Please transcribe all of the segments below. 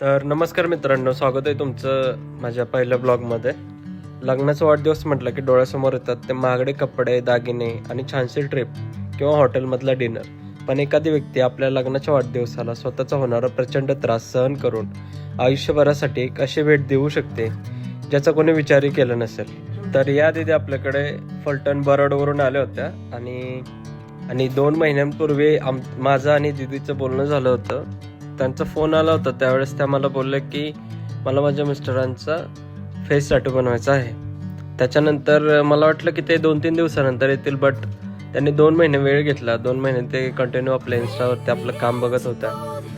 तर नमस्कार मित्रांनो, स्वागत आहे तुमचं माझ्या पहिल्या ब्लॉगमध्ये. लग्नाचा वाढदिवस म्हटलं की डोळ्यासमोर येतात ते महागडे कपडे, दागिने आणि छानशी ट्रिप किंवा हॉटेलमधला डिनर. पण एखादी व्यक्ती आपल्या लग्नाच्या वाढदिवसाला स्वतःचा होणारा प्रचंड त्रास सहन करून आयुष्यभरासाठी एक अशी भेट देऊ शकते ज्याचा कोणी विचारही केला नसेल. तर या दिदी आपल्याकडे फलटण बरोडवरून आल्या होत्या आणि 2 महिन्यांपूर्वी माझं आणि दिदीचं बोलणं झालं होतं. त्यांचा फोन आला होता. त्यावेळेस त्या मला बोलल्या की मला माझ्या मिस्टरांचा फेस टॅटू बनवायचा आहे. त्याच्यानंतर मला वाटलं की ते 2-3 दिवसानंतर येतील, बट त्यांनी 2 महिने वेळ घेतला. 2 महिने ते कंटिन्यू आपल्या इन्स्टावरती आपलं काम बघत होत्या.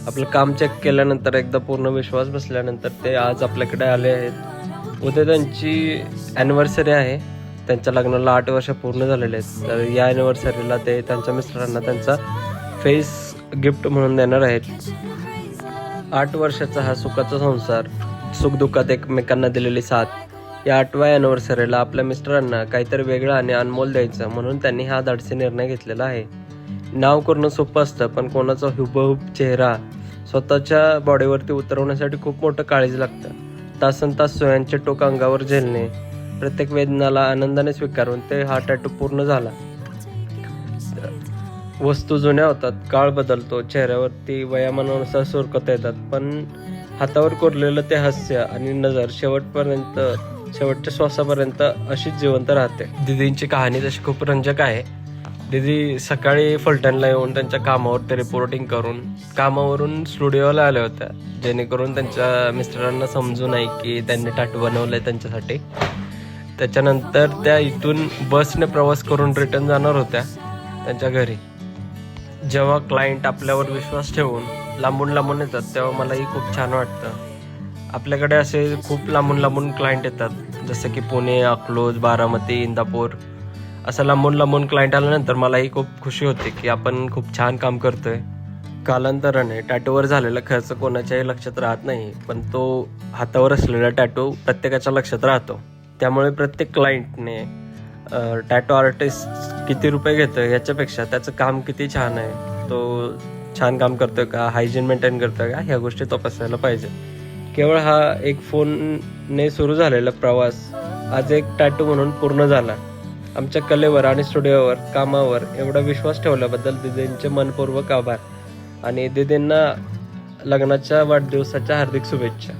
आपलं काम चेक केल्यानंतर एकदा पूर्ण विश्वास बसल्यानंतर ते आज आपल्याकडे आले आहेत. उद्या त्यांची ॲनिव्हर्सरी आहे. त्यांच्या लग्नाला 8 वर्ष पूर्ण झालेले आहेत. तर या ॲनिव्हर्सरीला ते त्यांच्या मिस्टरांना त्यांचा फेस गिफ्ट म्हणून देणार आहेत. 8 वर्षाचा हा सुखाचा संसार, सुखदुःखात एकमेकांना दिलेली साथ, या 8व्या ॲनिव्हर्सरीला आपल्या मिस्टरांना काहीतरी वेगळं आणि अनमोल द्यायचं म्हणून त्यांनी हा धाडसी निर्णय घेतलेला आहे. नाव करणं सोपं असतं, पण कोणाचा हुबहूब चेहरा स्वतःच्या बॉडीवरती उतरवण्यासाठी खूप मोठं काळजी लागतं. तासनतास सोयांचे टोक अंगावर झेलणे, प्रत्येक वेदनाला आनंदाने स्वीकारून ते हा टॅटू पूर्ण झाला. वस्तू जुन्या होतात, काळ बदलतो, चेहऱ्यावरती वयामानानुसार सुरकत येतात, पण हातावर कोरलेलं ते हास्य आणि नजर शेवटच्या श्वासापर्यंत अशीच जिवंत राहते. दिदींची कहाणी तशी खूप रंजक आहे. दिदी सकाळी फलटणला येऊन त्यांच्या कामावरती रिपोर्टिंग करून कामावरून स्टुडिओला आल्या होत्या, जेणेकरून त्यांच्या मिस्टरांना समजू नये की त्यांनी टॅटू बनवलंय त्यांच्यासाठी. त्याच्यानंतर त्या इथून बसने प्रवास करून रिटर्न जाणार होत्या त्यांच्या घरी. जेव्हा क्लायंट आपल्यावर विश्वास ठेवून लांबून येतात तेव्हा मलाही खूप छान वाटतं. आपल्याकडे असे खूप लांबून क्लायंट येतात, जसं की पुणे, अकलूज, बारामती, इंदापूर. असं लांबून क्लायंट आल्यानंतर मलाही खूप खुशी होते की आपण खूप छान काम करतोय. कालांतराने टॅटूवर झालेला खर्च कोणाच्याही लक्षात राहत नाही, पण तो हातावर असलेला टॅटू प्रत्येकाच्या लक्षात राहतो. त्यामुळे प्रत्येक क्लायंटने टॅटू आर्टिस्ट किती रुपये घेतोय याच्यापेक्षा त्याचं काम किती छान आहे, तो छान काम करतोय का, हायजीन मेंटेन करतोय का, ह्या गोष्टी तपासायला पाहिजे. केवळ हा एक फोनने सुरू झालेला प्रवास आज एक टॅटू म्हणून पूर्ण झाला. आमच्या कलेवर आणि स्टुडिओवर कामावर एवढा विश्वास ठेवल्याबद्दल दिदींचे मनपूर्वक आभार आणि दिदींना लग्नाच्या वाढदिवसाच्या हार्दिक शुभेच्छा.